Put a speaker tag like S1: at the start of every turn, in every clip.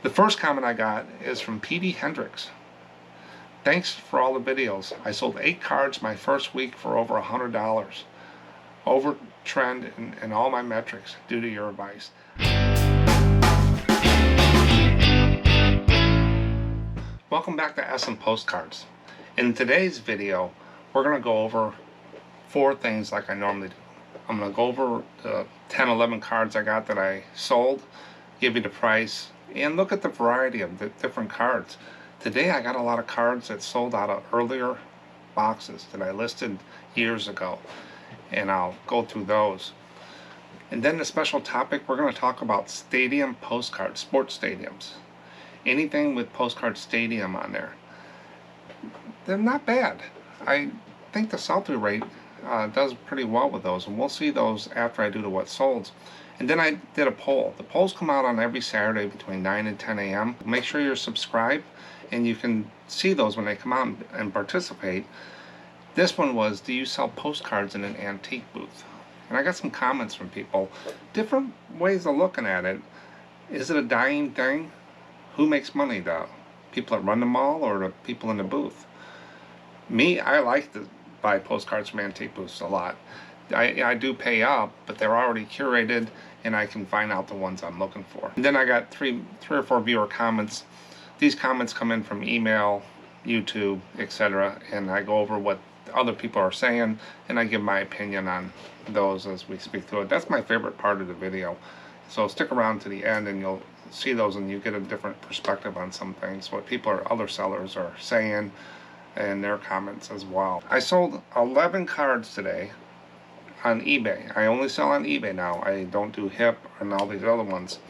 S1: The first comment I got is from P.D. Hendricks. Thanks for all the videos. I sold 8 cards my first week for over $100. Over trend in all my metrics due to your advice. Welcome back to SMPostcards. In today's video, we're going to go over 4 things like I normally do. I'm going to go over the 10, 11 cards I got that I sold, give you the price, and look at the variety of the different cards. Today I got a lot of cards that sold out of earlier boxes that I listed years ago, and I'll go through those. And then the special topic, we're going to talk about stadium postcards, sports stadiums. Anything with Postcard Stadium on there. They're not bad. I think the sell-through rate does pretty well with those, and we'll see those after I do the Whatsolds. And then I did a poll. The polls come out on every Saturday between 9 and 10 a.m. Make sure you're subscribed, and you can see those when they come out and participate. This one was, do you sell postcards in an antique booth? And I got some comments from people. Different ways of looking at it. Is it a dying thing? Who makes money though? People that run the mall or the people in the booth? Me, I like to buy postcards from antique booths a lot. I do pay up, but they're already curated and I can find out the ones I'm looking for. And then I got three or four viewer comments. These comments come in from email, YouTube, etc., and I go over what other people are saying and I give my opinion on those as we speak through it. That's my favorite part of the video. So stick around to the end and you'll see those and you get a different perspective on some things, what people or other sellers are saying and their comments as well. I sold 11 cards today on eBay. I only sell on eBay now. I don't do HIP and all these other ones.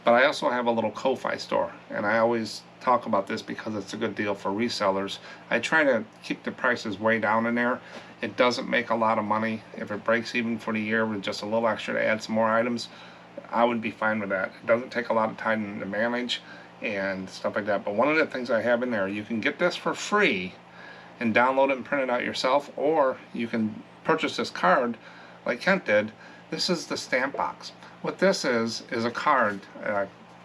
S1: But I also have a little Ko-Fi store, and I always talk about this because it's a good deal for resellers. I try to keep the prices way down in there. It doesn't make a lot of money. If it breaks even for the year with just a little extra to add some more items, I would be fine with that. It doesn't take a lot of time to manage and stuff like that. But one of the things I have in there, you can get this for free and download it and print it out yourself, or you can purchase this card like Kent did. This is the stamp box. What this is a card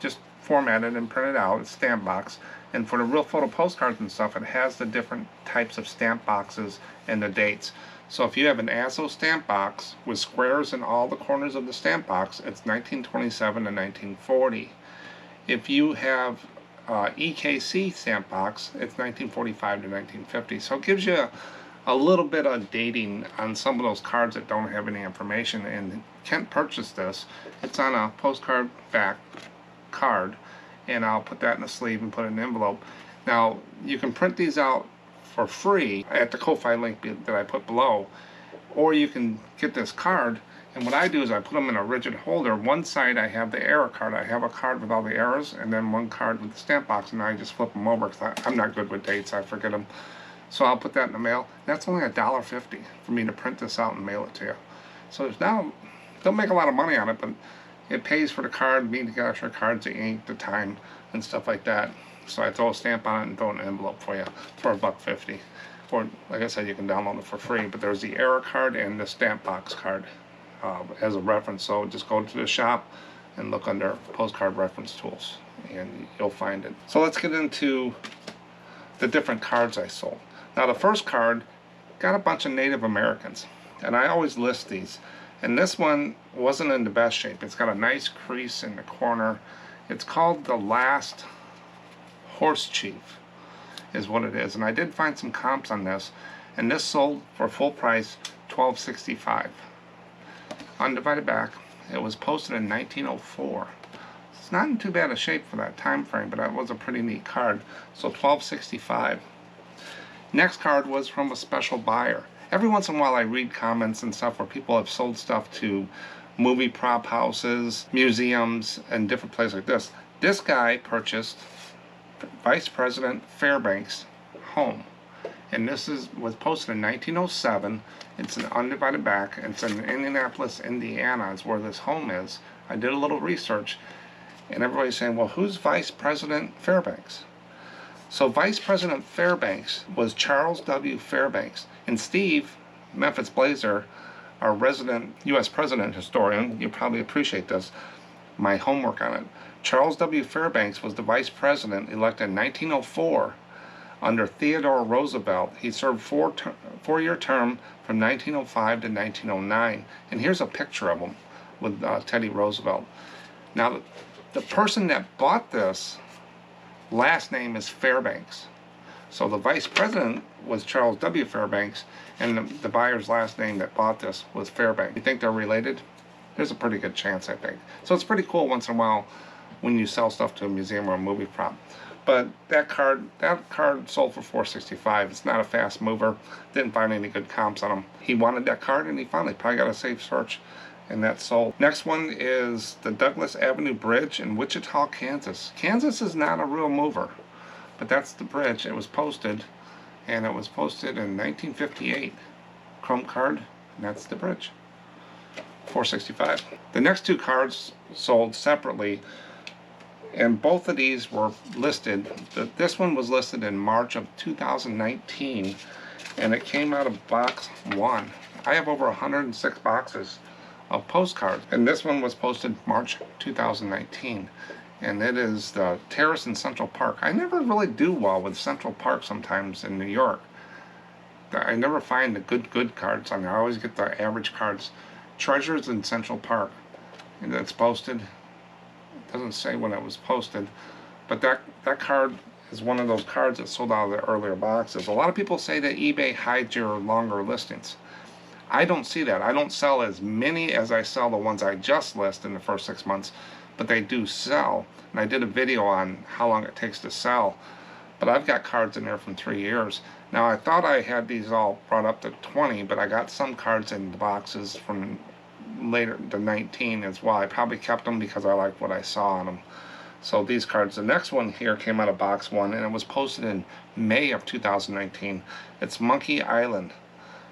S1: just formatted and printed out. It's stamp box, and for the real photo postcards and stuff, it has the different types of stamp boxes and the dates. So if you have an ASO stamp box with squares in all the corners of the stamp box, it's 1927 to 1940. If you have EKC stamp box, it's 1945 to 1950. So it gives you a little bit of dating on some of those cards that don't have any information. And Kent purchased this. It's on a postcard back card, and I'll put that in a sleeve and put it in an envelope. Now you can print these out for free at the Ko-Fi link that I put below, or you can get this card. And what I do is I put them in a rigid holder. One side I have the error card. I have a card with all the errors, and then one card with the stamp box, and I just flip them over because I'm not good with dates. I forget them. So I'll put that in the mail. That's only $1.50 for me to print this out and mail it to you. So it's now, don't make a lot of money on it, but it pays for the card, me to get extra cards, the ink, the time, and stuff like that. So I throw a stamp on it and throw it in an envelope for you for $1.50. Or like I said, you can download it for free. But there's the error card and the stamp box card as a reference. So just go to the shop and look under postcard reference tools, and you'll find it. So let's get into the different cards I sold. Now the first card got a bunch of Native Americans, and I always list these, and this one wasn't in the best shape. It's got a nice crease in the corner. It's called the Last Horse Chief is what it is, and I did find some comps on this, and this sold for full price $12.65. Undivided back. It was posted in 1904. It's not in too bad a shape for that time frame, but that was a pretty neat card. So $12.65. Next card was from a special buyer. Every once in a while I read comments and stuff where people have sold stuff to movie prop houses, museums, and different places like this. This guy purchased Vice President Fairbanks' home. And this was posted in 1907. It's an undivided back. It's in Indianapolis, Indiana is where this home is. I did a little research, and everybody's saying, well, who's Vice President Fairbanks? So Vice President Fairbanks was Charles W. Fairbanks. And Steve, Memphis Blazer, our resident U.S. President historian, you probably appreciate this, my homework on it. Charles W. Fairbanks was the vice president elected in 1904 under Theodore Roosevelt. He served four-year term from 1905 to 1909. And here's a picture of him with Teddy Roosevelt. Now, the person that bought this last name is Fairbanks. So the vice president was Charles W. Fairbanks, and the buyer's last name that bought this was Fairbanks. You think they're related? There's a pretty good chance, I think. So it's pretty cool once in a while when you sell stuff to a museum or a movie prop. But that card sold for $465. It's not a fast mover. Didn't find any good comps on him. He wanted that card, and he finally probably got a safe search, and that sold. Next one is the Douglas Avenue Bridge in Wichita, Kansas. Kansas is not a real mover, but that's the bridge. It was posted, and it was posted in 1958. Chrome card, and that's the bridge. $465. The next two cards sold separately, and both of these were listed. This one was listed in March of 2019, and it came out of box 1. I have over 106 boxes of postcards, and this one was posted March 2019, and it is the Terrace in Central Park. I never really do well with Central Park sometimes in New York. I never find the good cards on there. I always get the average cards. Treasures in Central Park, and it's posted. It doesn't say when it was posted, but that card is one of those cards that sold out of the earlier boxes. A lot of people say that eBay hides your longer listings. I don't see that. I don't sell as many as I sell the ones I just list in the first 6 months, but they do sell, and I did a video on how long it takes to sell. But I've got cards in there from 3 years. Now, I thought I had these all brought up to 20, but I got some cards in the boxes from later to 19 as well. I probably kept them because I liked what I saw on them. So these cards, the next one here came out of box 1, and it was posted in May of 2019. It's Monkey Island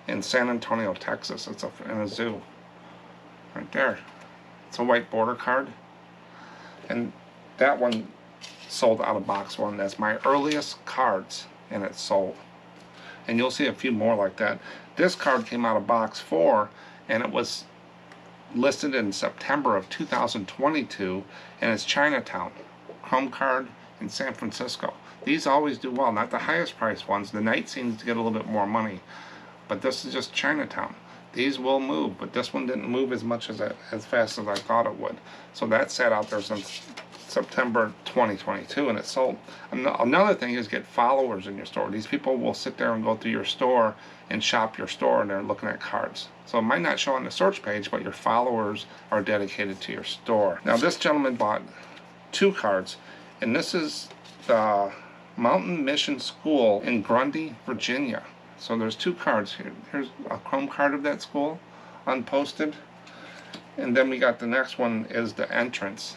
S1: in San Antonio, Texas. It's in a zoo. Right there. It's a white border card. And that one sold out of box 1. That's my earliest cards, and it sold. And you'll see a few more like that. This card came out of box 4, and it was listed in September of 2022, and it's Chinatown. Chrome card in San Francisco. These always do well, not the highest priced ones. The night seems to get a little bit more money, but this is just Chinatown. These will move, but this one didn't move as much as fast as I thought it would. So that sat out there since September 2022, and it sold. Another thing is get followers in your store. These people will sit there and go through your store and shop your store, and they're looking at cards. So it might not show on the search page, but your followers are dedicated to your store. Now, this gentleman bought 2 cards, and this is the Mountain Mission School in Grundy, Virginia. So there's 2 cards here. Here's a Chrome card of that school, unposted. And then we got the next one is the entrance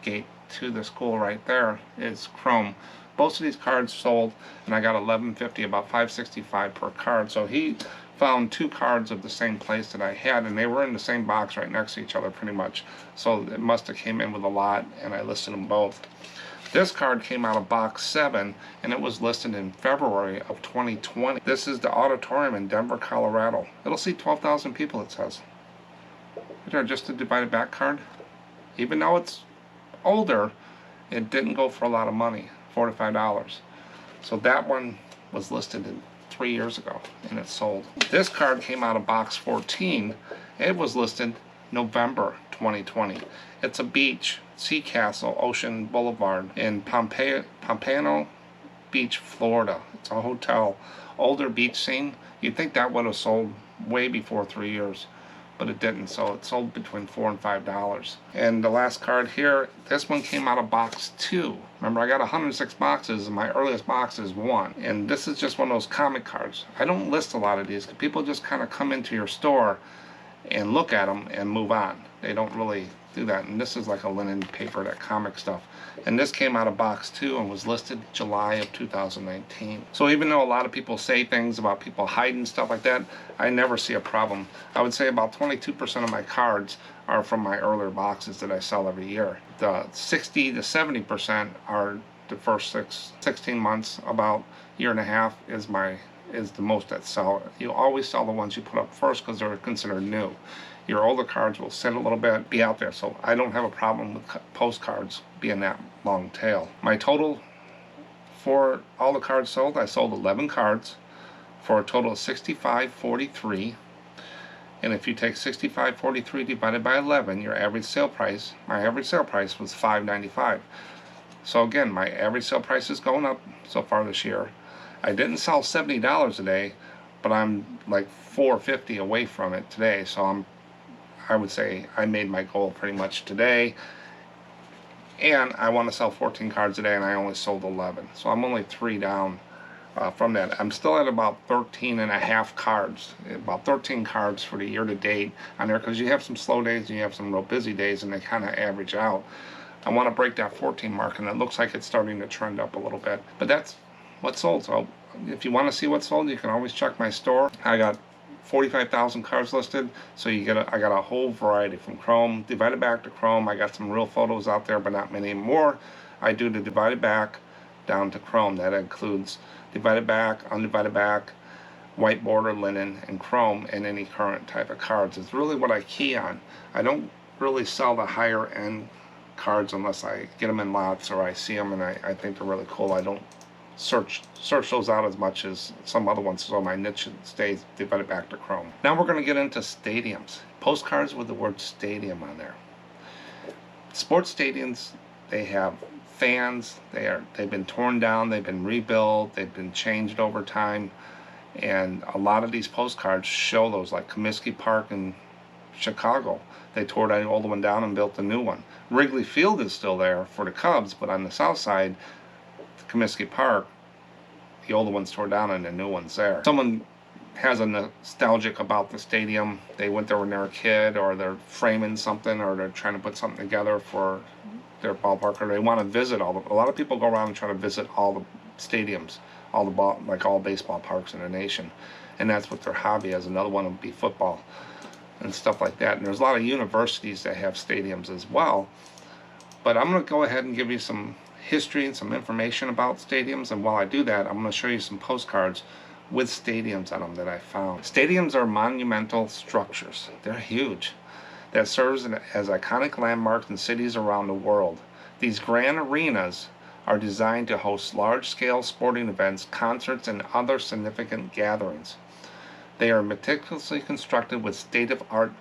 S1: gate to the school right there is Chrome. Both of these cards sold, and I got $11.50, about $5.65 per card. So he found 2 cards of the same place that I had, and they were in the same box right next to each other pretty much. So it must have came in with a lot, and I listed them both. This card came out of box 7, and it was listed in February of 2020. This is the auditorium in Denver, Colorado. It'll see 12,000 people, it says. Right there, just a divided back card. Even though it's older, it didn't go for a lot of money, $4 to $5. So that one was listed in 3 years ago, and it sold. This card came out of box 14. It was listed November 2020. It's a beach, Sea Castle, Ocean Boulevard in Pompano Beach, Florida. It's a hotel, older beach scene. You'd think that would have sold way before 3 years, but it didn't. So it sold between $4 and $5. And the last card here, this one came out of box 2. Remember, I got 106 boxes, and my earliest box is 1. And this is just one of those comic cards. I don't list a lot of these. People just kind of come into your store and look at them and move on. They don't really do that. And this is like a linen paper, that comic stuff. And this came out of box 2 and was listed July of 2019. So even though a lot of people say things about people hiding stuff like that, I never see a problem. I would say about 22% of my cards are from my earlier boxes that I sell every year. The 60 to 70% are the first 16 months. About a year and a half is the most that sell. You always sell the ones you put up first because they're considered new. your older cards will sit a little bit, be out there. So I don't have a problem with postcards being that long tail. My total for all the cards sold, I sold 11 cards for a total of $65.43. And if you take $65.43 divided by 11, your average sale price, my average sale price was $5.95. So again, my average sale price is going up so far this year. I didn't sell $70 a day, but I'm like $4.50 away from it today. So I would say I made my goal pretty much today. And I want to sell 14 cards a day, and I only sold 11. So I'm only 3 down from that. I'm still at about 13 and a half cards, about 13 cards for the year to date on there, because you have some slow days and you have some real busy days, and they kind of average out. I want to break that 14 mark, and it looks like it's starting to trend up a little bit. But that's what's sold. So if you want to see what's sold, you can always check my store. I got 45,000 cards listed, so I got a whole variety from Chrome, divided back to Chrome. I got some real photos out there, but not many more. I do the divided back down to Chrome. That includes divided back, undivided back, white border, linen, and Chrome, and any current type of cards. It's really what I key on. I don't really sell the higher end cards unless I get them in lots or I see them and I think they're really cool. I don't search those out as much as some other ones, so my niche stays divided back to Chrome. Now we're going to get into stadiums. Postcards with the word stadium on there. Sports stadiums, they have fans. They've been torn down, they've been rebuilt, they've been changed over time, and a lot of these postcards show those, like Comiskey Park in Chicago. They tore that old one down and built a new one. Wrigley Field is still there for the Cubs, but on the south side, Comiskey Park, the old one's tore down and the new one's there. Someone has a nostalgic about the stadium. They went there when they were a kid, or they're framing something, or they're trying to put something together for their ballpark, or they want to visit a lot of people go around and try to visit all the stadiums, like all baseball parks in the nation, and that's what their hobby is. Another one would be football and stuff like that. And there's a lot of universities that have stadiums as well. But I'm going to go ahead and give you some history and some information about stadiums, and while I do that, I'm going to show you some postcards with stadiums on them that I found. Stadiums are monumental structures. They're huge, that serves as iconic landmarks in cities around the world. These grand arenas are designed to host large-scale sporting events, concerts, and other significant gatherings. They are meticulously constructed with state-of-the-art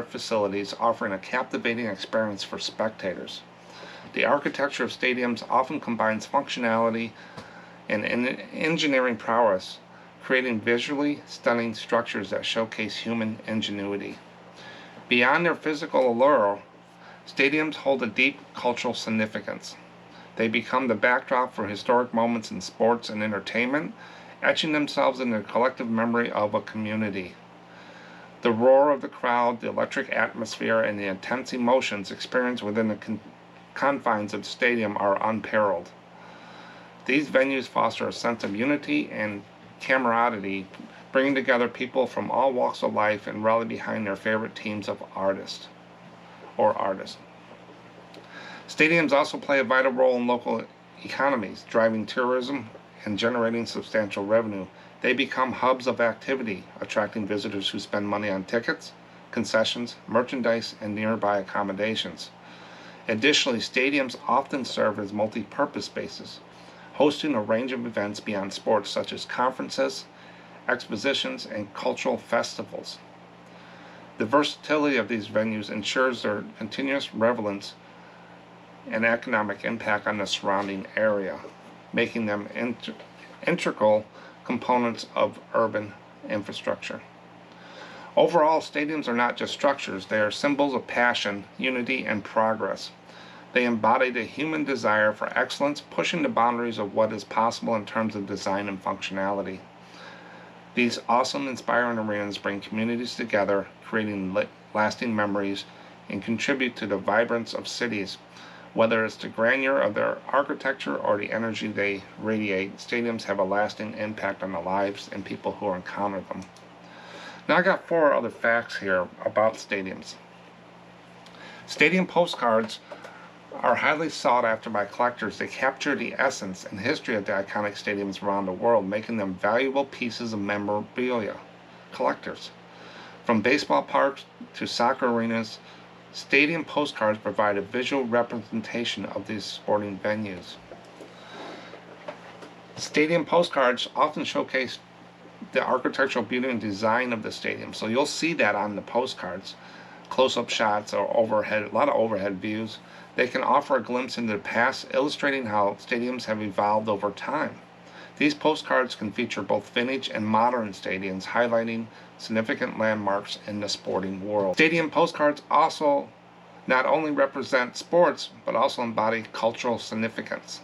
S1: facilities, offering a captivating experience for spectators. The architecture of stadiums often combines functionality and engineering prowess, creating visually stunning structures that showcase human ingenuity. Beyond their physical allure, stadiums hold a deep cultural significance. They become the backdrop for historic moments in sports and entertainment, etching themselves in the collective memory of a community. The roar of the crowd, the electric atmosphere, and the intense emotions experienced within the confines of the stadium are unparalleled. These venues foster a sense of unity and camaraderie, bringing together people from all walks of life and rally behind their favorite teams of artists. Stadiums also play a vital role in local economies, driving tourism and generating substantial revenue. They become hubs of activity, attracting visitors who spend money on tickets, concessions, merchandise, and nearby accommodations. Additionally, stadiums often serve as multi-purpose spaces, hosting a range of events beyond sports such as conferences, expositions, and cultural festivals. The versatility of these venues ensures their continuous relevance and economic impact on the surrounding area, making them integral components of urban infrastructure. Overall, stadiums are not just structures, they are symbols of passion, unity, and progress. They embody the human desire for excellence, pushing the boundaries of what is possible in terms of design and functionality. These awesome, inspiring arenas bring communities together, creating lasting memories, and contribute to the vibrance of cities. Whether it's the grandeur of their architecture or the energy they radiate, stadiums have a lasting impact on the lives and people who encounter them. Now I got 4 other facts here about stadiums. Stadium postcards are highly sought after by collectors. They capture the essence and history of the iconic stadiums around the world, making them valuable pieces of memorabilia collectors. From baseball parks to soccer arenas, stadium postcards provide a visual representation of these sporting venues. Stadium postcards often showcase the architectural beauty and design of the stadium, so you'll see that on the postcards. Close-up shots or overhead, a lot of overhead views. They can offer a glimpse into the past, illustrating how stadiums have evolved over time. These postcards can feature both vintage and modern stadiums, highlighting significant landmarks in the sporting world. Stadium postcards also not only represent sports, but also embody cultural significance.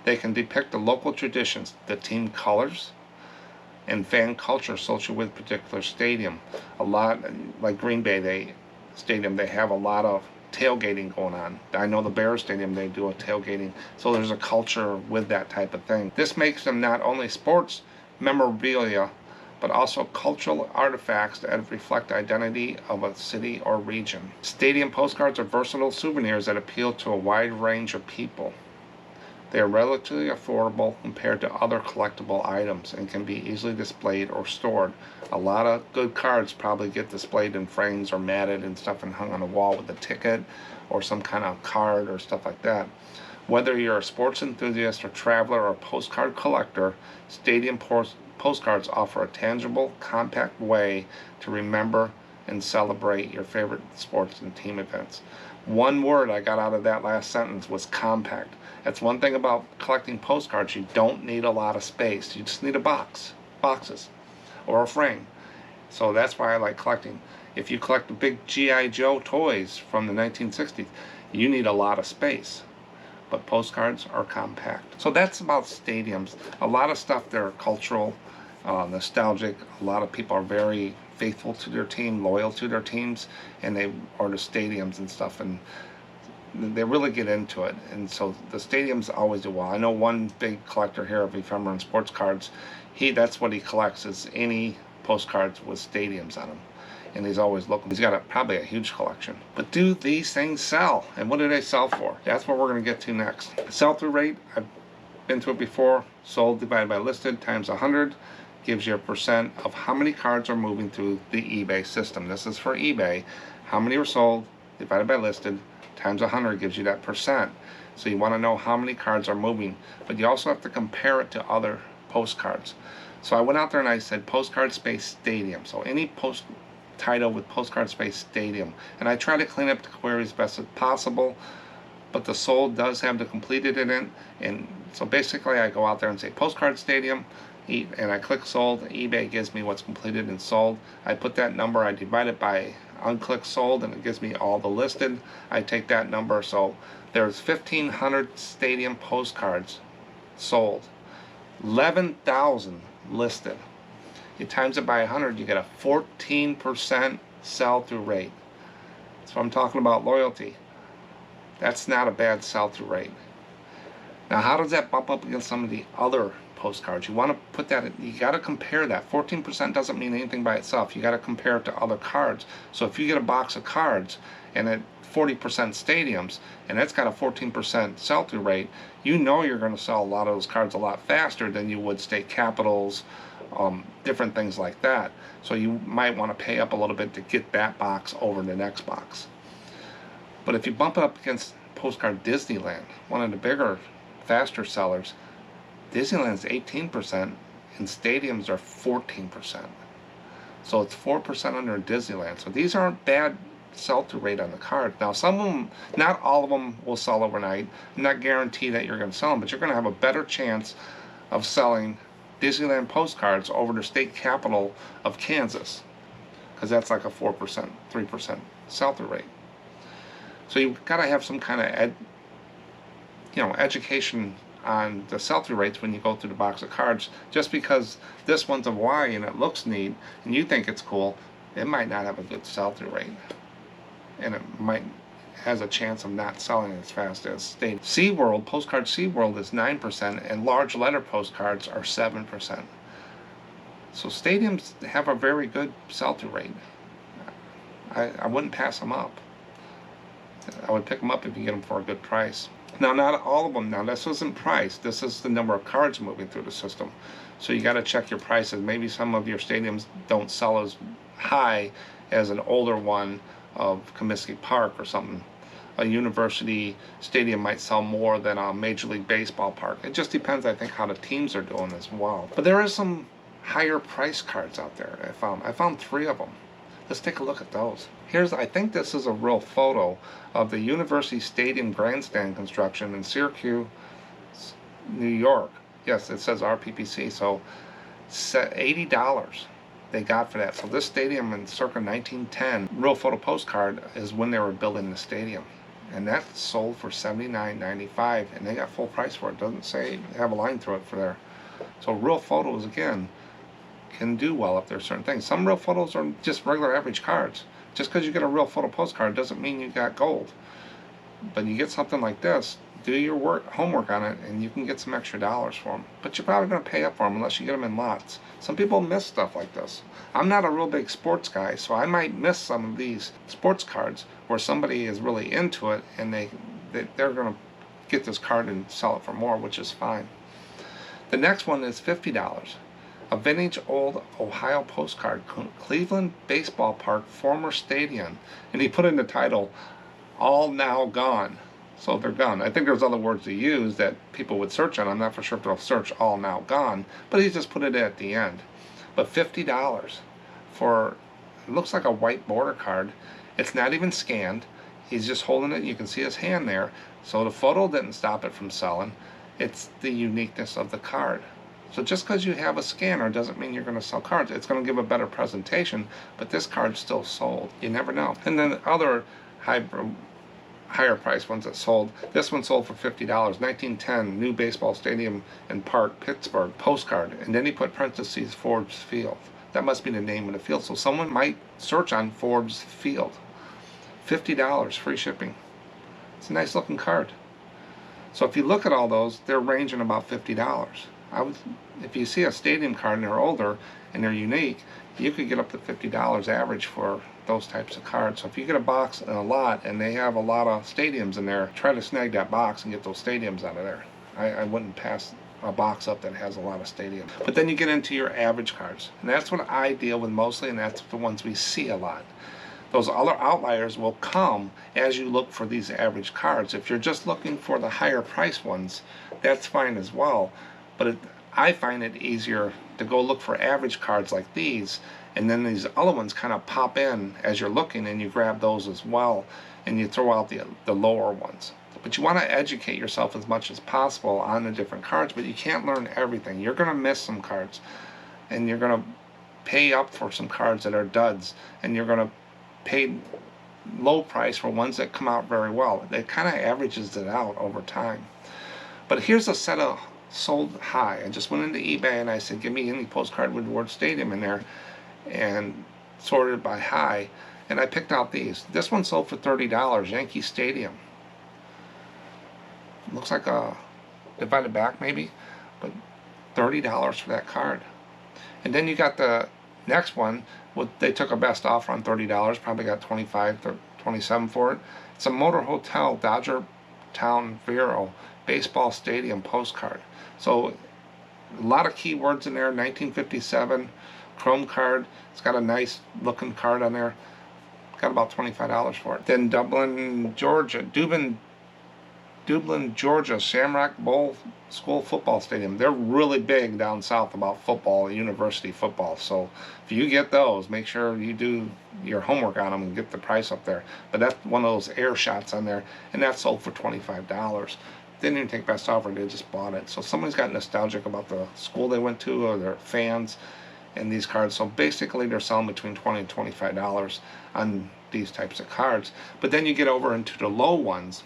S1: They can depict the local traditions, the team colors, and fan culture associated with a particular stadium. A lot, like Green Bay Stadium, they have a lot of tailgating going on. I know the Bears Stadium, they do a tailgating, so there's a culture with that type of thing. This makes them not only sports memorabilia, but also cultural artifacts that reflect the identity of a city or region. Stadium postcards are versatile souvenirs that appeal to a wide range of people. They are relatively affordable compared to other collectible items and can be easily displayed or stored. A lot of good cards probably get displayed in frames or matted and stuff and hung on a wall with a ticket or some kind of card or stuff like that. Whether you're a sports enthusiast or traveler or postcard collector, stadium postcards offer a tangible, compact way to remember and celebrate your favorite sports and team events. One word I got out of that last sentence was compact. That's one thing about collecting postcards. You don't need a lot of space. You just need boxes, or a frame. So that's why I like collecting. If you collect the big G.I. Joe toys from the 1960s, you need a lot of space. But postcards are compact. So that's about stadiums. A lot of stuff, they're cultural, nostalgic. A lot of people are very faithful to their team, loyal to their teams, and they order stadiums and stuff, and they really get into it. And so the stadiums always do well. I know one big collector here of Homerun sports cards, that's what he collects, is any postcards with stadiums on them. And he's always looking. He's got probably a huge collection. But do these things sell? And what do they sell for? That's what we're going to get to next. Sell-through rate, I've been to it before. Sold divided by listed times 100 gives you a percent of how many cards are moving through the eBay system. This is for eBay. How many were sold divided by listed times 100 gives you that percent. So you want to know how many cards are moving, but you also have to compare it to other postcards. So I went out there and I said postcard space stadium. So any post title with postcard space stadium, and I try to clean up the queries best as possible, but the sold does have the completed in it. And so basically I go out there and say postcard stadium, and I click sold. eBay gives me what's completed and sold. I put that number, I divide it by unclick sold, and it gives me all the listed. I take that number, so there's 1,500 stadium postcards sold, 11,000 listed. You times it by 100, you get a 14% sell-through rate. So I'm talking about loyalty. That's not a bad sell-through rate. Now, how does that bump up against some of the other postcards? You want to put that, you got to compare that. 14% doesn't mean anything by itself. You got to compare it to other cards. So if you get a box of cards and at 40% stadiums, and that's got a 14% sell-through rate, you know you're going to sell a lot of those cards a lot faster than you would state capitals, different things like that. So you might want to pay up a little bit to get that box over the next box. But if you bump it up against Postcard Disneyland, one of the bigger, faster sellers, Disneyland's 18% and stadiums are 14%. So it's 4% under Disneyland. So these aren't bad sell-through rate on the card. Now some of them, not all of them will sell overnight. I'm not guaranteed that you're going to sell them, but you're going to have a better chance of selling Disneyland postcards over the state capital of Kansas, because that's like a 4%, 3% sell-through rate. So you've got to have some kind of education on the sell-through rates when you go through the box of cards. Just because this one's a Y and it looks neat and you think it's cool, it might not have a good sell-through rate, and it has a chance of not selling as fast as state. SeaWorld, Postcard SeaWorld is 9%, and large letter postcards are 7%. So stadiums have a very good sell-through rate. I wouldn't pass them up. I would pick them up if you get them for a good price. Now, not all of them. Now, this isn't price. This is the number of cards moving through the system. So you got to check your prices. Maybe some of your stadiums don't sell as high as an older one of Comiskey Park or something. A university stadium might sell more than a Major League Baseball park. It just depends, I think, how the teams are doing as well. But there is some higher price cards out there I found. I found 3 of them. Let's take a look at those. I think this is a real photo of the University Stadium grandstand construction in Syracuse, New York. Yes, it says RPPC, so $80 they got for that. So this stadium in circa 1910, real photo postcard, is when they were building the stadium. And that sold for $79.95, and they got full price for it. It doesn't say, have a line through it for there. So real photos, again, can do well if there's certain things. Some real photos are just regular average cards. Just because you get a real photo postcard doesn't mean you got gold. But you get something like this, do your homework on it, and you can get some extra dollars for them. But you're probably going to pay up for them unless you get them in lots. Some people miss stuff like this. I'm not a real big sports guy, so I might miss some of these sports cards where somebody is really into it, and they're going to get this card and sell it for more, which is fine. The next one is $50. A vintage old Ohio postcard, Cleveland Baseball Park, former stadium. And he put in the title, all now gone. So they're gone. I think there's other words to use that people would search on. I'm not for sure if they'll search all now gone, but he just put it at the end. But $50 for, it looks like a white border card. It's not even scanned. He's just holding it. You can see his hand there. So the photo didn't stop it from selling. It's the uniqueness of the card. So just because you have a scanner doesn't mean you're going to sell cards. It's going to give a better presentation, but this card's still sold. You never know. And then other higher price ones that sold. This one sold for $50. 1910, new baseball stadium and park, Pittsburgh, postcard. And then he put parentheses, Forbes Field. That must be the name of the field. So someone might search on Forbes Field. $50, free shipping. It's a nice looking card. So if you look at all those, they're ranging about $50. If you see a stadium card and they're older and they're unique, you could get up to $50 average for those types of cards. So if you get a box and a lot and they have a lot of stadiums in there, try to snag that box and get those stadiums out of there. I wouldn't pass a box up that has a lot of stadiums. But then you get into your average cards, and that's what I deal with mostly, and that's the ones we see a lot. Those other outliers will come as you look for these average cards. If you're just looking for the higher price ones, that's fine as well. But I find it easier to go look for average cards like these, and then these other ones kind of pop in as you're looking, and you grab those as well, and you throw out the lower ones. But you want to educate yourself as much as possible on the different cards, but you can't learn everything. You're going to miss some cards, and you're going to pay up for some cards that are duds, and you're going to pay low price for ones that come out very well. It kind of averages it out over time. But here's a set of sold high. I just went into eBay and I said, give me any postcard with the word stadium in there, and sorted by high, and I picked out these. This one sold for $30, Yankee Stadium. Looks like a divided back maybe, but $30 for that card. And then you got the next one, they took a best offer on $30, probably got $25 to $27 for it. It's a Motor Hotel Dodger Town Vero baseball stadium postcard. So a lot of keywords in there. 1957 chrome card. It's got a nice looking card on there. Got about $25 for it. Then Dublin, Georgia, Shamrock Bowl School Football Stadium. They're really big down south about football, university football. So if you get those, make sure you do your homework on them and get the price up there. But that's one of those air shots on there, and that sold for $25. They didn't even take best offer, they just bought it. So somebody's got nostalgic about the school they went to, or their fans, and these cards. So basically they're selling between $20 and $25 on these types of cards. But then you get over into the low ones,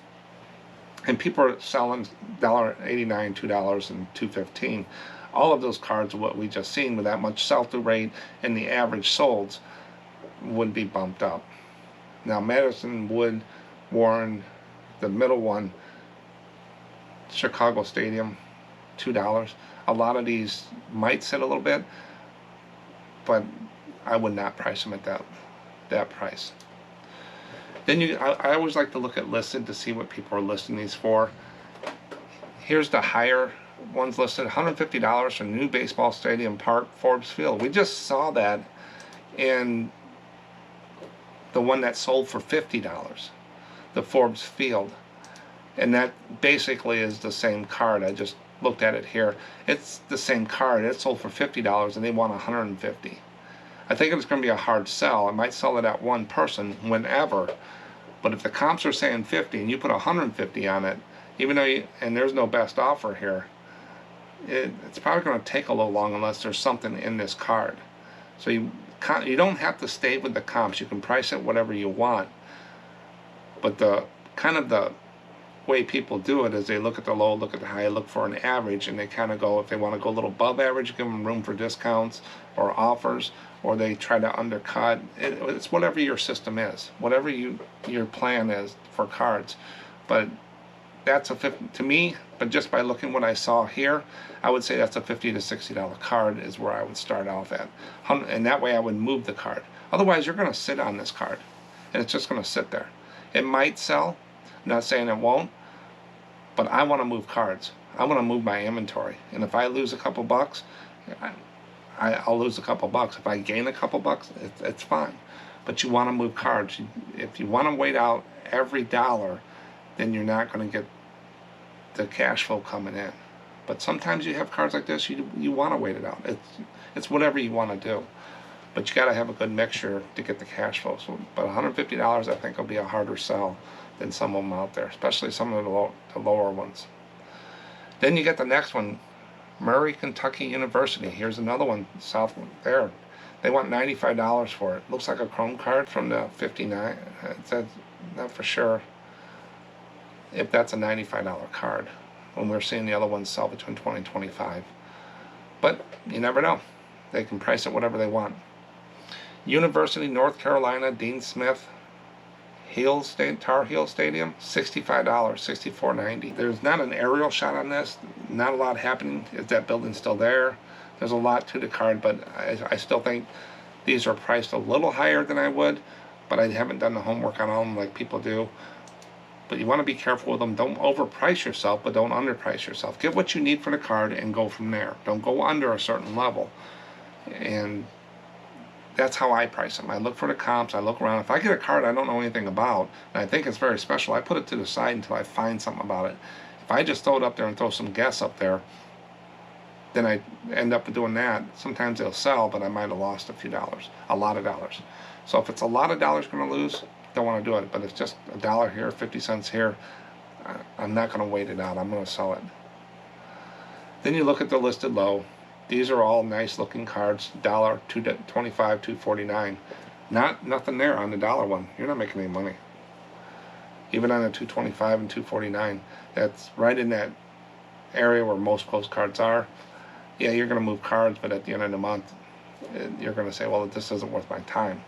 S1: and people are selling $1.89, $2, and $2.15. All of those cards, what we just seen, with that much sell-through rate, and the average solds would be bumped up. Now Madison, Wood, Warren, the middle one, Chicago Stadium, $2. A lot of these might sit a little bit, but I would not price them at that price. Then I always like to look at listed to see what people are listing these for. Here's the higher ones listed: $150 for new baseball stadium park, Forbes Field. We just saw that in the one that sold for $50, the Forbes Field. And that basically is the same card. I just looked at it here. It's the same card. It sold for $50 and they want $150. I think it's going to be a hard sell. I might sell it at one person whenever. But if the comps are saying 50 and you put 150 on it, even though and there's no best offer here, it's probably going to take a little long unless there's something in this card. So you don't have to stay with the comps. You can price it whatever you want. But the way people do it is they look at the low, look at the high, look for an average, and they kind of go, if they want to go a little above average, give them room for discounts or offers, or they try to undercut. It's whatever your system is, whatever your plan is for cards. But that's a 50 to me. But just by looking what I saw here, I would say that's a $50 to $60 card is where I would start off at, and that way I would move the card. Otherwise, you're going to sit on this card, and it's just going to sit there. It might sell. I'm not saying it won't, but I want to move cards. I want to move my inventory, and if I lose a couple bucks, I'll lose a couple bucks. If I gain a couple bucks, it's fine. But you want to move cards. If you want to wait out every dollar, then you're not going to get the cash flow coming in. But sometimes you have cards like this, you want to wait it out. It's whatever you want to do. But you got to have a good mixture to get the cash flow. So, but $150 I think will be a harder sell than some of them out there, especially some of the lower ones. Then you get the next one, Murray, Kentucky University. Here's another one, south one there. They want $95 for it. Looks like a Chrome card from the 59. That's not for sure if that's a $95 card, when we're seeing the other ones sell between $20 and $25. But you never know. They can price it whatever they want. University, North Carolina, Dean Smith, Tar Heel Stadium, $65, $64.90. There's not an aerial shot on this. Not a lot happening. Is that building still there? There's a lot to the card, but I still think these are priced a little higher than I would, but I haven't done the homework on them like people do. But you want to be careful with them. Don't overprice yourself, but don't underprice yourself. Get what you need for the card and go from there. Don't go under a certain level. And that's how I price them. I look for the comps. I look around. If I get a card I don't know anything about, and I think it's very special, I put it to the side until I find something about it. If I just throw it up there and throw some guess up there, then I end up doing that. Sometimes they'll sell, but I might have lost a few dollars, a lot of dollars. So if it's a lot of dollars going to lose, don't want to do it. But it's just a dollar here, 50 cents here, I'm not going to wait it out. I'm going to sell it. Then you look at the listed low. These are all nice looking cards. $1, $2.25, $2.49. Nothing there on the dollar one. You're not making any money. Even on the $2.25 and $2.49, that's right in that area where most postcards are. Yeah, you're going to move cards, but at the end of the month, you're going to say, well, this isn't worth my time.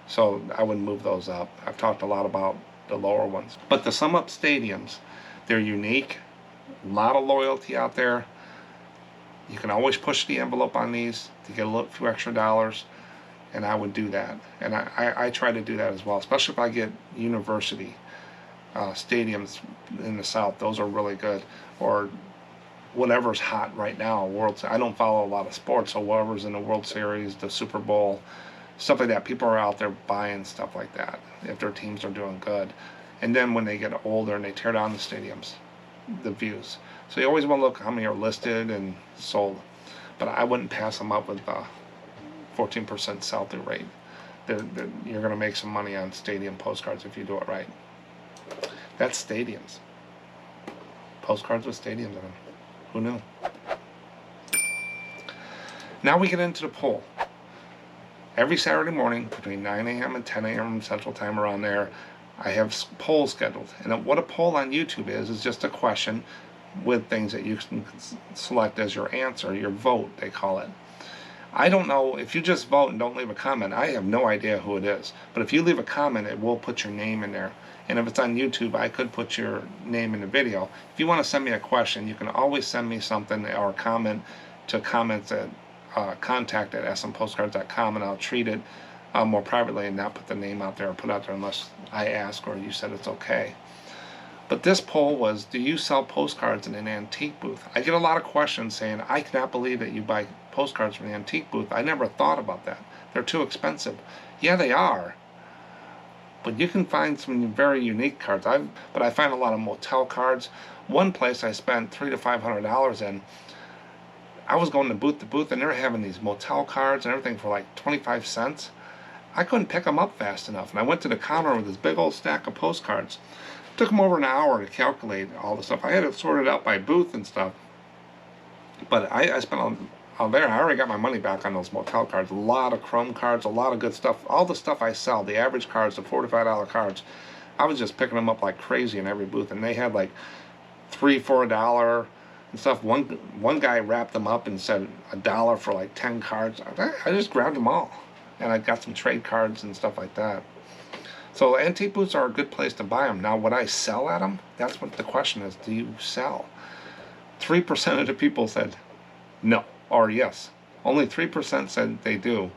S1: So I wouldn't move those up. I've talked a lot about the lower ones. But to sum up stadiums, they're unique. A lot of loyalty out there. You can always push the envelope on these to get a few extra dollars, and I would do that. And I try to do that as well, especially if I get university stadiums in the South. Those are really good. Or whatever's hot right now. I don't follow a lot of sports, so whatever's in the World Series, the Super Bowl, stuff like that. People are out there buying stuff like that if their teams are doing good. And then when they get older and they tear down the stadiums, the views. So you always want to look how many are listed and sold. But I wouldn't pass them up with a 14% sell-through rate. You're going to make some money on stadium postcards if you do it right. That's stadiums. Postcards with stadiums in them. Who knew? Now we get into the poll. Every Saturday morning between 9 a.m. and 10 a.m. Central Time, around there, I have polls scheduled. And what a poll on YouTube is just a question with things that you can select as your answer, your vote, they call it. I don't know, if you just vote and don't leave a comment, I have no idea who it is. But if you leave a comment, it will put your name in there. And if it's on YouTube, I could put your name in the video. If you want to send me a question, you can always send me something or a comment to comments at contact at SMPostcards.com, and I'll treat it more privately and not put the name out there or put out there unless I ask or you said it's okay. But this poll was, do you sell postcards in an antique booth? I get a lot of questions saying, I cannot believe that you buy postcards from an antique booth. I never thought about that. They're too expensive. Yeah, they are. But you can find some very unique cards. But I find a lot of motel cards. One place I spent $300 to $500 in, I was going to booth, and they're having these motel cards and everything for like 25 cents. I couldn't pick them up fast enough, and I went to the counter with this big old stack of postcards. It took them over an hour to calculate all the stuff. I had it sorted out by booth and stuff. But I spent on there, I already got my money back on those motel cards. A lot of chrome cards, a lot of good stuff. All the stuff I sell, the average cards, the $4 to $5 cards, I was just picking them up like crazy in every booth, and they had like $3 for $1 and stuff. One guy wrapped them up and said $1 for like 10 cards. I just grabbed them all, and I got some trade cards and stuff like that. So antique booths are a good place to buy them. Now, would I sell at them? That's what the question is. Do you sell? 3% of the people said no or yes. Only 3% said they do,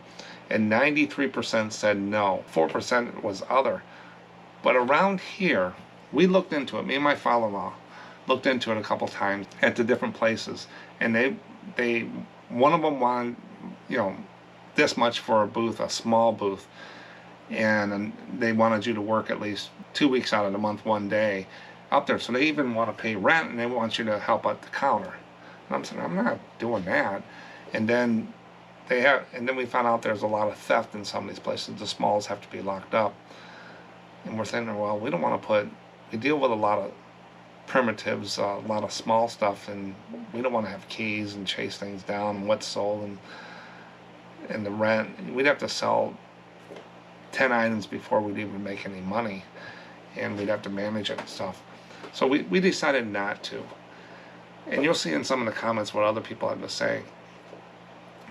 S1: and 93% said no. 4% was other. But around here, we looked into it. Me and my father-in-law looked into it a couple times at the different places, and they one of them wanted, this much for a booth, a small booth, and they wanted you to work at least 2 weeks out of the month, 1 day up there. So they even want to pay rent, and they want you to help at the counter. And I'm saying, I'm not doing that. And then we found out there's a lot of theft in some of these places. The smalls have to be locked up. And we're saying, well, we don't want to we deal with a lot of primitives, a lot of small stuff, and we don't want to have keys and chase things down, Whatsold and the rent. We'd have to sell 10 items before we'd even make any money, and we'd have to manage it and stuff. So we decided not to. And you'll see in some of the comments what other people have to say.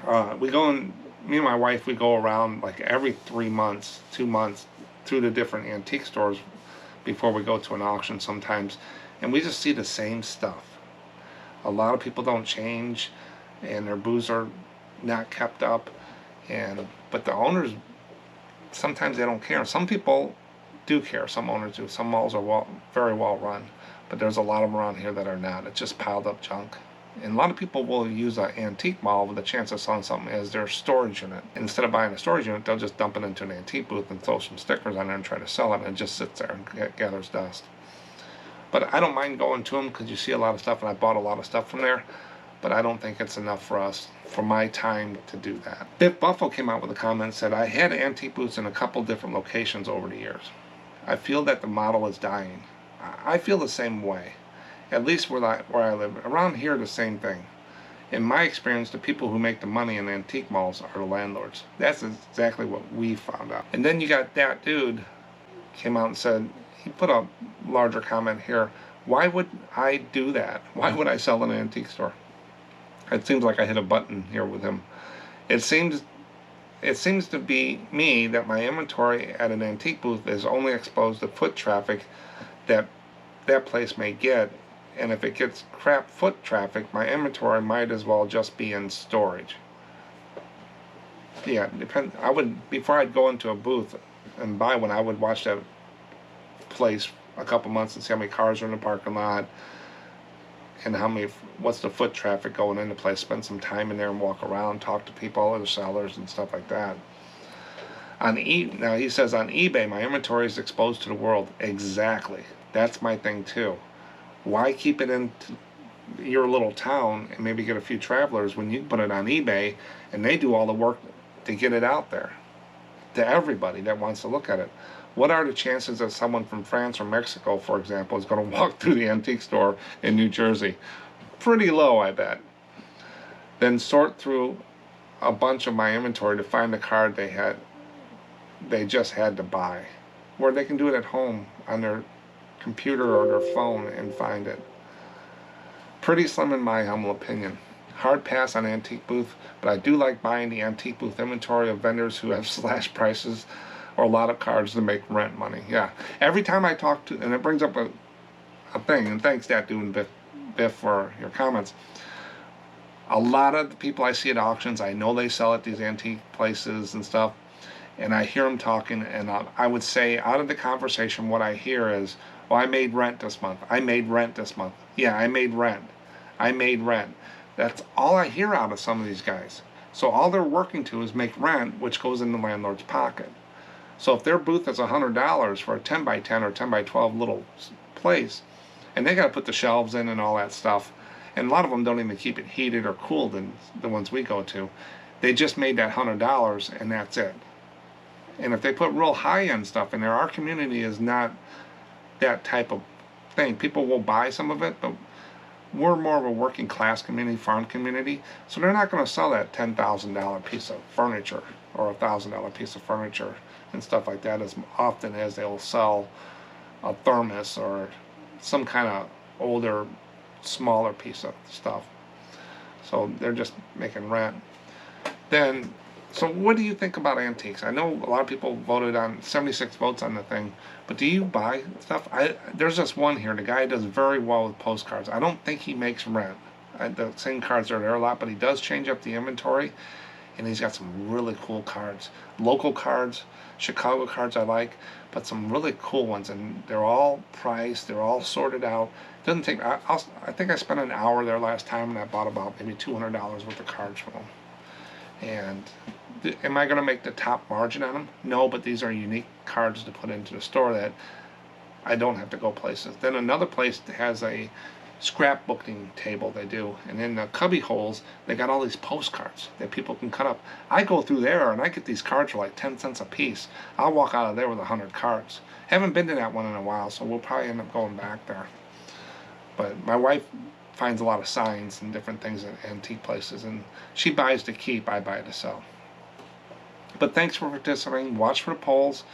S1: Me and my wife, we go around like every 3 months, 2 months, through the different antique stores before we go to an auction sometimes, and we just see the same stuff. A lot of people don't change, and their booths are not kept up, but the owners, sometimes they don't care. Some people do care, some owners do. Some malls are very well run, but there's a lot of them around here that are not. It's just piled up junk. And a lot of people will use an antique mall with a chance of selling something as their storage unit. Instead of buying a storage unit, they'll just dump it into an antique booth and throw some stickers on there and try to sell it, and it just sits there and gathers dust. But I don't mind going to them because you see a lot of stuff, and I bought a lot of stuff from there, but I don't think it's enough for my time to do that. Biff Buffalo came out with a comment and said, I had antique booths in a couple different locations over the years. I feel that the model is dying. I feel the same way. At least where I live. Around here, the same thing. In my experience, the people who make the money in antique malls are the landlords. That's exactly what we found out. And then you got that dude came out and said, he put a larger comment here, why would I do that? Why would I sell in an antique store? It seems like I hit a button here with him. It seems to be me that my inventory at an antique booth is only exposed to foot traffic that place may get. And if it gets crap foot traffic, my inventory might as well just be in storage. Yeah, before I'd go into a booth and buy one, I would watch that place a couple months and see how many cars are in the parking lot and what's the foot traffic going into place. Spend some time in there and walk around, talk to people, other sellers and stuff like that. Now he says on eBay, my inventory is exposed to the world. Exactly. That's my thing too. Why keep it in your little town and maybe get a few travelers when you put it on eBay and they do all the work to get it out there to everybody that wants to look at it? What are the chances that someone from France or Mexico, for example, is going to walk through the antique store in New Jersey? Pretty low, I bet. Then sort through a bunch of my inventory to find the card they just had to buy, where they can do it at home on their computer or their phone and find it. Pretty slim in my humble opinion. Hard pass on antique booth, but I do like buying the antique booth inventory of vendors who have slashed prices or a lot of cards to make rent money. Yeah, every time I talk to, and it brings up a thing, and thanks that dude and Biff for your comments. A lot of the people I see at auctions, I know they sell at these antique places and stuff, and I hear them talking, and I would say out of the conversation what I hear is, Oh, I made rent this month. I made rent this month. Yeah, I made rent. I made rent. That's all I hear out of some of these guys. So all they're working to is make rent, which goes in the landlord's pocket. So if their booth is $100 for a 10 by 10 or 10 by 12 little place, and they got to put the shelves in and all that stuff, and a lot of them don't even keep it heated or cooled in the ones we go to, they just made that $100 and that's it. And if they put real high-end stuff in there, our community is not that type of thing. People will buy some of it, but we're more of a working class community, farm community, so they're not going to sell that $10,000 piece of furniture or a $1,000 piece of furniture and stuff like that as often as they'll sell a thermos or some kind of older, smaller piece of stuff. So they're just making rent. Then, so what do you think about antiques? I know a lot of people voted on 76 votes on the thing, but do you buy stuff? There's just one here. The guy does very well with postcards. I don't think he makes rent. The same cards are there a lot, but he does change up the inventory, and he's got some really cool cards. Local cards, Chicago cards I like, but some really cool ones, and they're all priced, they're all sorted out. It doesn't take, I think I spent an hour there last time, and I bought about maybe $200 worth of cards from him. And am I going to make the top margin on them? No, but these are unique cards to put into the store that I don't have to go places. Then another place has a scrapbooking table they do, and in the cubby holes they got all these postcards that people can cut up. I go through there and I get these cards for like 10 cents a piece. I'll walk out of there with 100 cards. Haven't been to that one in a while, so we'll probably end up going back there. But my wife finds a lot of signs and different things at antique places, and she buys to keep, I buy to sell. But thanks for participating. Watch for the polls.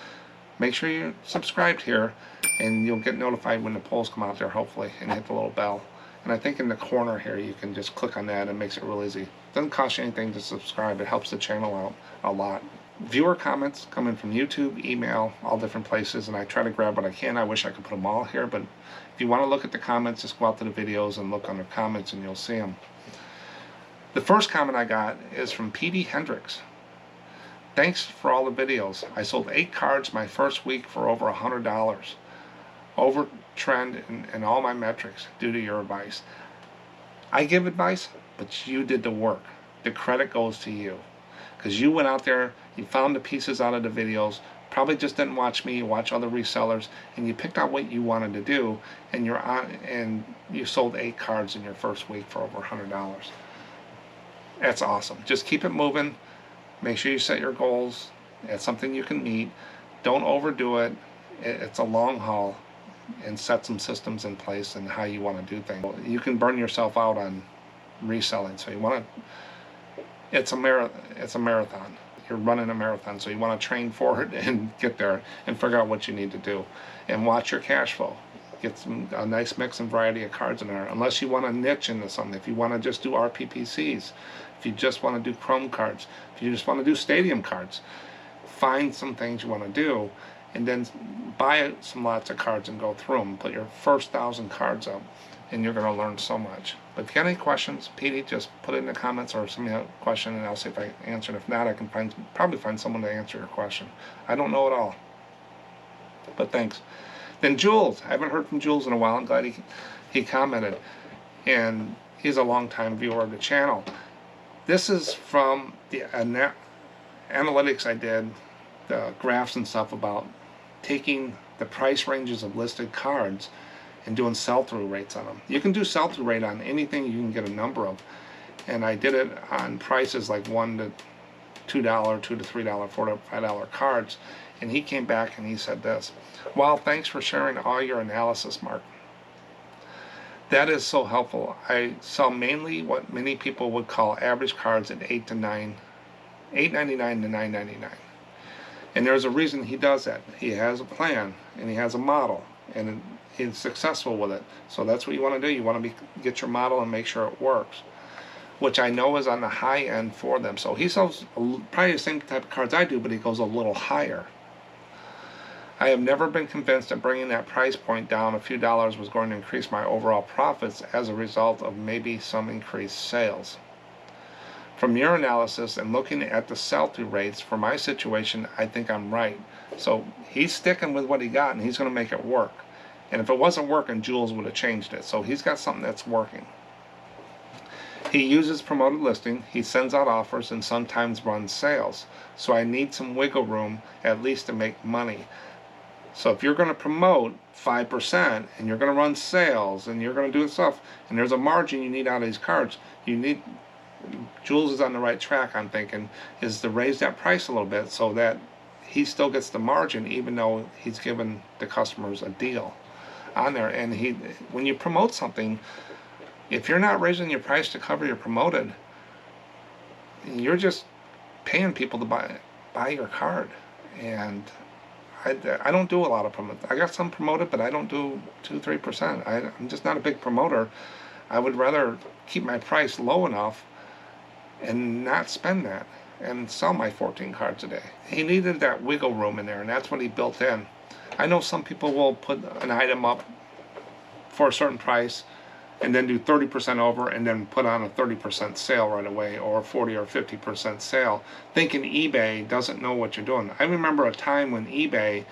S1: Make sure you're subscribed here, and you'll get notified when the polls come out there, hopefully, and hit the little bell. And I think in the corner here you can just click on that, and it makes it real easy. It doesn't cost you anything to subscribe. It helps the channel out a lot. Viewer comments come in from YouTube, email, all different places, and I try to grab what I can. I wish I could put them all here, but if you want to look at the comments, just go out to the videos and look under comments and you'll see them. The first comment I got is from P.D. Hendricks. Thanks for all the videos. I sold 8 cards my first week for over $100. Over trend in all my metrics due to your advice. I give advice, but you did the work. The credit goes to you. Because you went out there, you found the pieces out of the videos, probably just didn't watch me, you watch other resellers, and you picked out what you wanted to do, and you sold 8 cards in your first week for over $100. That's awesome. Just keep it moving. Make sure you set your goals. It's something you can meet. Don't overdo it. It's a long haul, and set some systems in place and how you want to do things. You can burn yourself out on reselling, so you want to. It's a marathon. You're running a marathon, so you want to train for it and get there and figure out what you need to do, and watch your cash flow. Get a nice mix and variety of cards in there. Unless you want to niche into something, if you want to just do RPPCs, if you just want to do Chrome cards, if you just want to do Stadium cards, find some things you want to do, and then buy some lots of cards and go through them. Put your first 1,000 cards up, and you're going to learn so much. But if you got any questions, Petey, just put it in the comments or send me a question, and I'll see if I can answer it. If not, I can probably find someone to answer your question. I don't know it all. But thanks. Then Jules. I haven't heard from Jules in a while. I'm glad he commented. And he's a longtime viewer of the channel. This is from the analytics I did, the graphs and stuff about taking the price ranges of listed cards and doing sell-through rates on them. You can do sell-through rate on anything you can get a number of, and I did it on prices like $1 to $2, $2 to $3, $4 to $5 cards, and he came back and he said this: "Well, thanks for sharing all your analysis, Mark. That is so helpful. I sell mainly what many people would call average cards at $8.99 to $9.99. And there's a reason he does that. He has a plan and he has a model, and he's successful with it. So that's what you want to do. You want to get your model and make sure it works, which I know is on the high end for them. So he sells probably the same type of cards I do, but he goes a little higher. I have never been convinced that bringing that price point down a few dollars was going to increase my overall profits as a result of maybe some increased sales. From your analysis and looking at the sell-through rates for my situation, I think I'm right." So he's sticking with what he got, and he's going to make it work. And if it wasn't working, Jules would have changed it. So he's got something that's working. He uses promoted listing, he sends out offers, and sometimes runs sales. So I need some wiggle room at least to make money. So if you're going to promote 5% and you're going to run sales and you're going to do stuff and there's a margin you need out of these cards, Jules is on the right track, I'm thinking, is to raise that price a little bit so that he still gets the margin even though he's given the customers a deal on there. And when you promote something, if you're not raising your price to cover your promoted, you're just paying people to buy your card. And I don't do a lot of promote. I got some promoted, but I don't do 2-3%. I'm just not a big promoter. I would rather keep my price low enough and not spend that and sell my 14 cards a day. He needed that wiggle room in there, and that's what he built in. I know some people will put an item up for a certain price and then do 30% over and then put on a 30% sale right away, or 40 or 50% sale, thinking eBay doesn't know what you're doing. I remember a time when eBay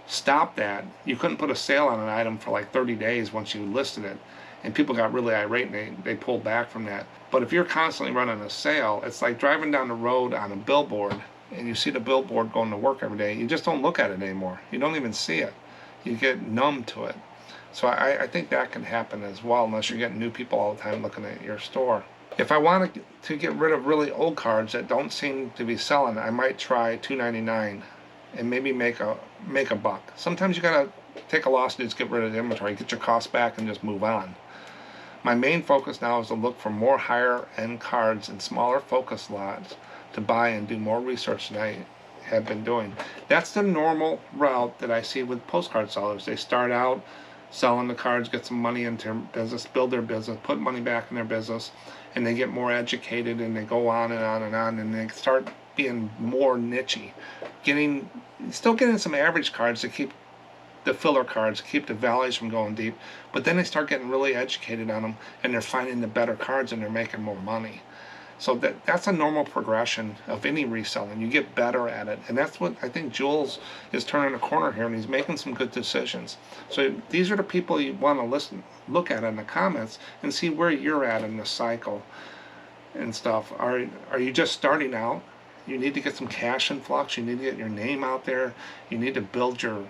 S1: stopped that. You couldn't put a sale on an item for like 30 days once you listed it, and people got really irate and they pulled back from that. But if you're constantly running a sale, it's like driving down the road on a billboard and you see the billboard going to work every day. You just don't look at it anymore. You don't even see it. You get numb to it. So I think that can happen as well, unless you're getting new people all the time looking at your store. If I want to get rid of really old cards that don't seem to be selling, I might try $2.99 and maybe make a buck. Sometimes you gotta take a loss and just get rid of the inventory, get your costs back, and just move on. My main focus now is to look for more higher end cards and smaller focus lots to buy and do more research than I have been doing. That's the normal route that I see with postcard sellers. They start out selling the cards, get some money into their business, build their business, put money back in their business, and they get more educated and they go on and on and on, and they start being more nichey, still getting some average cards to keep the filler cards, keep the values from going deep, but then they start getting really educated on them and they're finding the better cards and they're making more money. So that's a normal progression of any reselling. You get better at it, and that's what I think Jules is turning a corner here, and he's making some good decisions. So these are the people you want to look at in the comments and see where you're at in the cycle and stuff. Are you just starting out? You need to get some cash influx. You need to get your name out there. You need to build your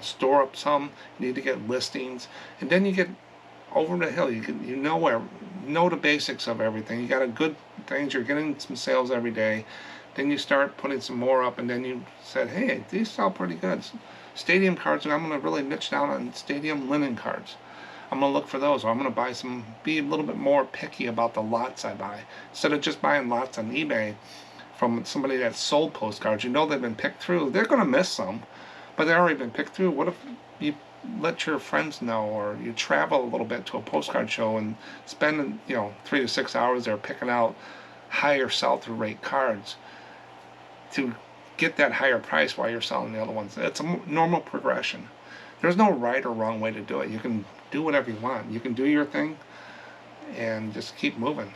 S1: store up some. You need to get listings, and then you get over the hill. You know the basics of everything. You got a good things. You're getting some sales every day. Then you start putting some more up, and then you said, hey, these sell pretty good. Stadium cards, and I'm going to really niche down on stadium linen cards. I'm going to look for those, or I'm going to buy some, be a little bit more picky about the lots I buy. Instead of just buying lots on eBay from somebody that's sold postcards, you know they've been picked through. They're going to miss some, but they've already been picked through. What if you let your friends know, or you travel a little bit to a postcard show and spend 3 to 6 hours there picking out higher sell-through rate cards to get that higher price while you're selling the other ones. It's a normal progression. There's no right or wrong way to do it. You can do whatever you want. You can do your thing and just keep moving.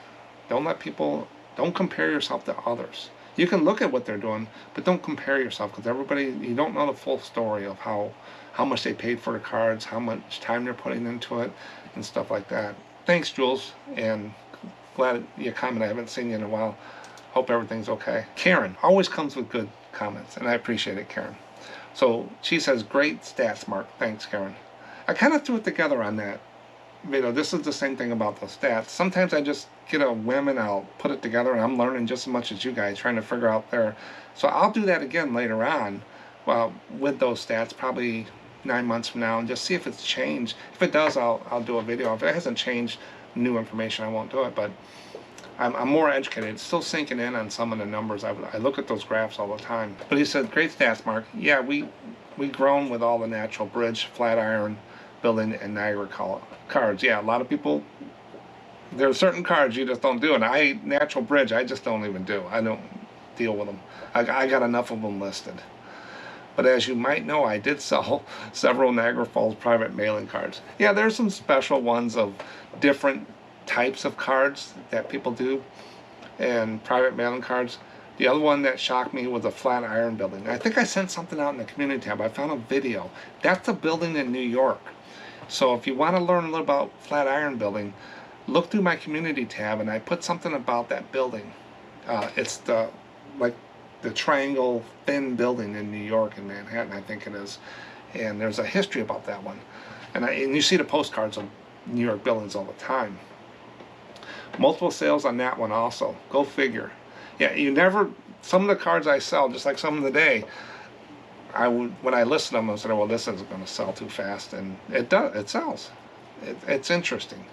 S1: Don't compare yourself to others. You can look at what they're doing, but don't compare yourself, because you don't know the full story of how much they paid for the cards, how much time they're putting into it, and stuff like that. Thanks, Jules, and glad you commented. I haven't seen you in a while. Hope everything's okay. Karen always comes with good comments, and I appreciate it, Karen. So she says, great stats, Mark. Thanks, Karen. I kind of threw it together on that. This is the same thing about the stats. Sometimes I just get a whim and I'll put it together, and I'm learning just as much as you guys, trying to figure out there. So I'll do that again later on, with those stats, probably 9 months from now, and just see if it's changed. If it does, I'll do a video. If it hasn't changed, new information, I won't do it. But I'm more educated. It's still sinking in on some of the numbers. I look at those graphs all the time. But he said, great stats, Mark. Yeah, we grown with all the natural bridge, flat iron, building, and Niagara cards. Yeah, a lot of people, there are certain cards you just don't do. And natural bridge, I just don't even do. I don't deal with them. I got enough of them listed. But as you might know, I did sell several Niagara Falls private mailing cards. Yeah, there's some special ones of different types of cards that people do, and private mailing cards. The other one that shocked me was a flat iron building. I think I sent something out in the community tab. I found a video. That's a building in New York. So if you want to learn a little about Flatiron building, look through my community tab, and I put something about that building. It's the triangle thin building in New York, in Manhattan, I think it is. And there's a history about that one. And you see the postcards of New York buildings all the time. Multiple sales on that one also. Go figure. Yeah, some of the cards I sell, just like some of the day, when I listed them, I said, well, this isn't going to sell too fast. And it does. It sells. It's interesting.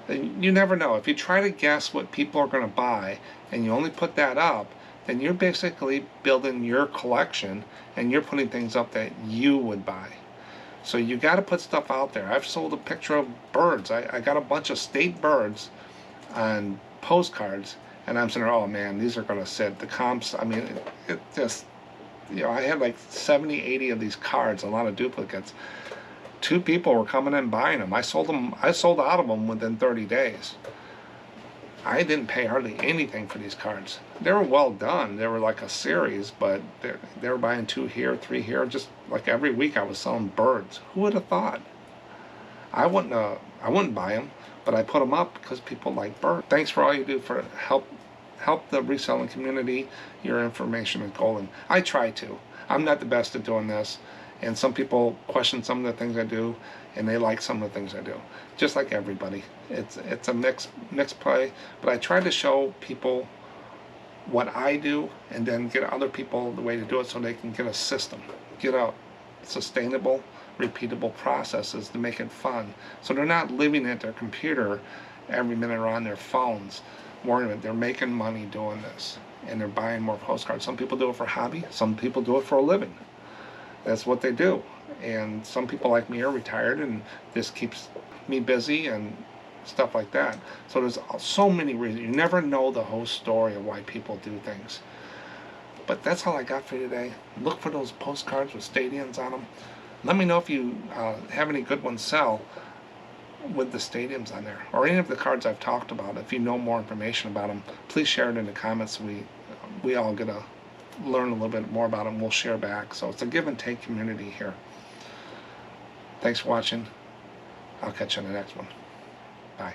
S1: You never know. If you try to guess what people are going to buy and you only put that up, then you're basically building your collection and you're putting things up that you would buy. So you got to put stuff out there. I've sold a picture of birds. I got a bunch of state birds on postcards, and I'm saying, oh man, these are going to sit. The comps, I mean, it just, I had like 70, 80 of these cards, a lot of duplicates. 2 people were coming in and buying them. I sold out of them within 30 days. I didn't pay hardly anything for these cards. They were well done. They were like a series, but they were buying 2 here, 3 here. Just like every week I was selling birds. Who would have thought? I wouldn't buy them, but I put them up because people like birds. Thanks for all you do for help the reselling community. Your information is golden. I try to. I'm not the best at doing this, and some people question some of the things I do, and they like some of the things I do. Just like everybody. It's a mixed play, but I try to show people what I do and then get other people the way to do it so they can get a system, get a sustainable, repeatable processes to make it fun. So they're not living at their computer every minute or on their phones worrying about it. They're making money doing this and they're buying more postcards. Some people do it for hobby, some people do it for a living. That's what they do. And some people like me are retired and this keeps me busy and stuff like that. So there's so many reasons. You never know the whole story of why people do things. But that's all I got for you today. Look for those postcards with stadiums on them. Let me know if you have any good ones sell with the stadiums on there, or any of the cards I've talked about. If you know more information about them, please share it in the comments. We all get to learn a little bit more about them. We'll share back. So it's a give and take community here. Thanks for watching. I'll catch you on the next one. Bye.